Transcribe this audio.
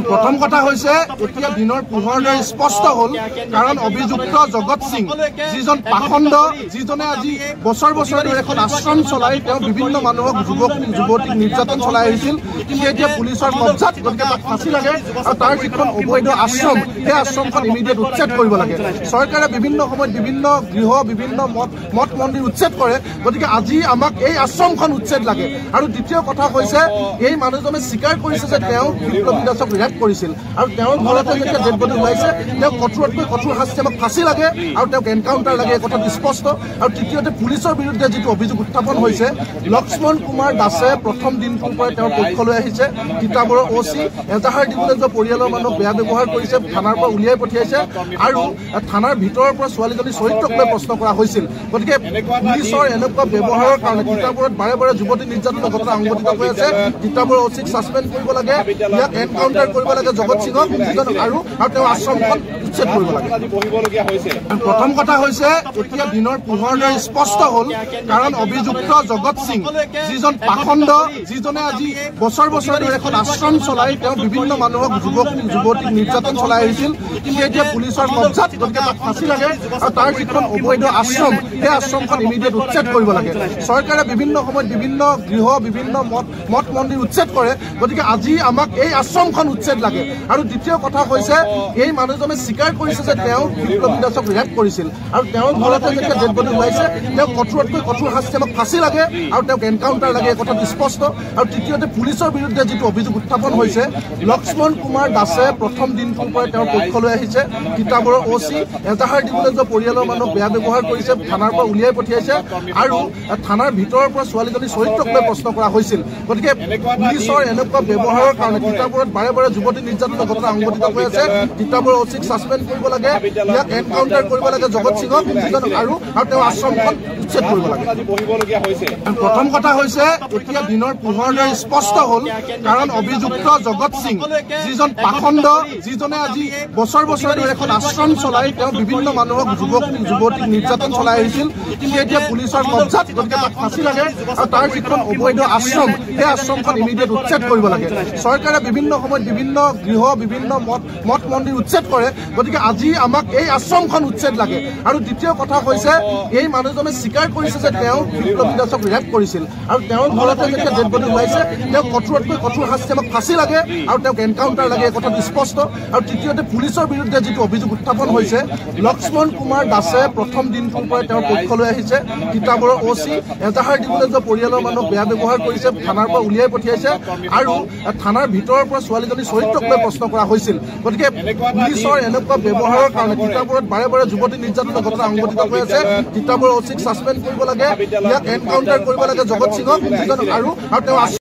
প্ৰথম কথা হৈছে এতিয়া দিনৰ পোহৰলৈ স্পষ্ট হ'ল কাৰণ অভিযুক্ত জগত সিং যিজন পাখণ্ড যিজনে আজি বছৰ বছৰ ধৰি এখন আশ্ৰম চলাই তেওঁ বিভিন্ন মানুহক যুৱক যুৱতীক নিৰ্যাতন চলাই আহিছিল কিন্তু এতিয়া পুলিচৰ কব্জাত গতিকে তাক ফাঁচি লাগে আৰু তাৰ যিখন অবৈধ আশ্ৰম সেই আশ্ৰমখন ইমিডিয়েট উচ্ছেদ কৰিব লাগে চৰকাৰে বিভিন্ন সময়ত বিভিন্ন গৃহ বিভিন্ন মঠ মন্দিৰ উচ্ছেদ কৰে গতিকে আজি আমাক এই আশ্ৰমখন উচ্ছেদ লাগে আৰু দ্বিতীয় কথা হৈছে এই মানুহজনে স্বীকাৰ কৰিছে যে তেওঁ বিপ্লৱী দাসক ৰেপ কৰিছিল আৰু তেওঁৰ ঘৰতে যেতিয়া ডেড বডি ওলাইছে তেওঁ কঠোৰতকৈ কঠোৰ শাস্তি আমাক ফাঁচি লাগে আৰু তেওঁক এনকাউণ্টাৰ লাগে এই কথাটো স্পষ্ট আৰু তৃতীয়তে পুলিচৰ বিৰুদ্ধে যিটো অভিযোগ উত্থাপন হৈছে লক্ষ্মণ কুমাৰ দাসে প্ৰথম দিনটোৰ পৰা তেওঁৰ পক্ষলৈ আহিছে তিতাবৰৰ ওসি এজাহাৰ দিবলৈ যোৱা পৰিয়ালৰ মানুহক বেয়া ব্যৱহাৰ কৰিছে থানাৰ পৰা উলিয়াই পঠিয়াইছে আৰু থানাৰ ভিতৰৰ পৰা ছোৱালীজনী চৰিত্ৰক লৈ প্ৰশ্ন কৰা হৈছিল গতিকে পুলিচৰ এনেকুৱা ব্যৱহাৰৰ কাৰণে তিতাবৰত বাৰে বাৰে যুৱতী নিৰ্যাতনৰ ঘটনা সংঘটিত হৈ আছে তিতাবৰৰ ওসিক ছাছপেণ্ড কৰিব লাগে ইয়াক এনকাউণ্টাৰ কৰিব লাগে জগত সিঙক আৰু তেওঁৰ আশ্ৰমখন উচ্ছেদ কৰিব লাগে প্ৰথম কথা হৈছে এতিয়া দিনৰ পোহৰলৈ স্পষ্ট হ'ল কাৰণ অভিযুক্ত জগত সিং যিজন পাখণ্ড যিজনে আজি বছৰ বছৰ ধৰি এখন আশ্ৰম চলাই তেওঁ বিভিন্ন মানুহক যুৱক যুৱতীক নিৰ্যাতন চলাই আহিছিল কিন্তু এতিয়া পুলিচৰ কব্জাত গতিকে তাক ফাঁচি লাগে আৰু তাৰ যিখন অবৈধ আশ্ৰম সেই আশ্ৰমখন ইমিডিয়েট উচ্ছেদ কৰিব লাগে চৰকাৰে বিভিন্ন সময়ত বিভিন্ন গৃহ বিভিন্ন মঠ মন্দিৰ উচ্ছেদ কৰে গতিকে আজি আমাক এই আশ্ৰমখন উচ্ছেদ লাগে আৰু দ্বিতীয় কথা হৈছে এই মানুহজনে স্বীকাৰ কৰিছে যে তেওঁ বিপ্লৱী দাসক ৰেপ কৰিছিল আৰু তেওঁৰ ঘৰতে যেতিয়া ডেড বডি ওলাইছে তেওঁক কঠোৰতকৈ কঠোৰ শাস্তি আমাক ফাঁচি লাগে আৰু তেওঁক এনকাউণ্টাৰ লাগে এই কথাটো স্পষ্ট আৰু তৃতীয়তে পুলিচৰ বিৰুদ্ধে যিটো অভিযোগ উত্থাপন হৈছে লক্ষ্মণ কুমাৰ দাসে প্ৰথম দিনটোৰ পৰা তেওঁৰ পক্ষলৈ আহিছে তিতাবৰৰ ওসি এজাহাৰ দিবলৈ যোৱা পৰিয়ালৰ মানুহক বেয়া ব্যৱহাৰ কৰিছে থানাৰ পৰা উলিয়াই পঠিয়াইছে আৰু থানাৰ ভিতৰৰ পৰা ছোৱালীজনী চৰিত্ৰক লৈ প্ৰশ্ন কৰা হৈছিল গতিকে পুলিচৰ এনেকুৱা ব্যৱহাৰৰ কাৰণে তিতাবৰত বাৰে বাৰে যুৱতী নিৰ্যাতনৰ ঘটনা সংঘটিত হৈ আছে তিতাবৰৰ ওসিক ছাছপেণ্ড কৰিব লাগে ইয়াক এনকাউণ্টাৰ কৰিব লাগে জগত সিঙক আৰু তেওঁৰ আশ্ৰমখন উচ্ছেদ কৰিব লাগে প্ৰথম কথা হৈছে এতিয়া দিনৰ পোহৰলৈ স্পষ্ট হ'ল কাৰণ অভিযুক্ত জগত সিং যিজন পাখণ্ড যিজনে আজি বছৰ বছৰ ধৰি এখন আশ্ৰম চলাই তেওঁ বিভিন্ন মানুহক যুৱক যুৱতীক নিৰ্যাতন চলাই আহিছিল কিন্তু এতিয়া পুলিচৰ কব্জাত গতিকে তাক ফাঁচি লাগে আৰু তাৰ যিখন অবৈধ আশ্ৰম সেই আশ্ৰমখন ইমিডিয়েট উচ্ছেদ কৰিব লাগে চৰকাৰে বিভিন্ন সময়ত বিভিন্ন গৃহ বিভিন্ন মঠ মন্দিৰ উচ্ছেদ কৰে গতিকে আজি আমাক এই আশ্ৰমখন উচ্ছেদ লাগে আৰু দ্বিতীয় কথা হৈছে এই মানুহজনে স্বীকাৰ কৰিছে যে তেওঁ বিপ্লৱী দাসক ৰেপ কৰিছিল আৰু তেওঁৰ ঘৰতে যেতিয়া ডেড বডি ওলাইছে তেওঁক কঠোৰতকৈ কঠোৰ শাস্তি আমাক ফাঁচি লাগে আৰু তেওঁক এনকাউণ্টাৰ লাগে এই কথাটো স্পষ্ট আৰু তৃতীয়তে পুলিচৰ বিৰুদ্ধে যিটো অভিযোগ উত্থাপন হৈছে লক্ষ্মণ কুমাৰ দাসে প্ৰথম দিনটোৰ পৰা তেওঁৰ পক্ষলৈ আহিছে তিতাবৰৰ ওসি এজাহাৰ দিবলৈ যোৱা পৰিয়ালৰ মানুহক বেয়া ব্যৱহাৰ কৰিছে থানাৰ পৰা উলিয়াই পঠিয়াইছে আৰু থানাৰ ভিতৰৰ পৰা ছোৱালীজনী চৰিত্ৰক লৈ প্ৰশ্ন কৰা হৈছিল গতিকে পুলিচৰ এনেকুৱা ব্যৱহাৰৰ কাৰণে তিতাবৰত বাৰে বাৰে যুৱতী নিৰ্যাতনৰ ঘটনা সংঘটিত হৈ আছে তিতাবৰৰ ওসিক ছাছপেণ্ড কৰিব লাগে ইয়াক এনকাউণ্টাৰ কৰিব লাগে জগত সিঙক আৰু তেওঁৰ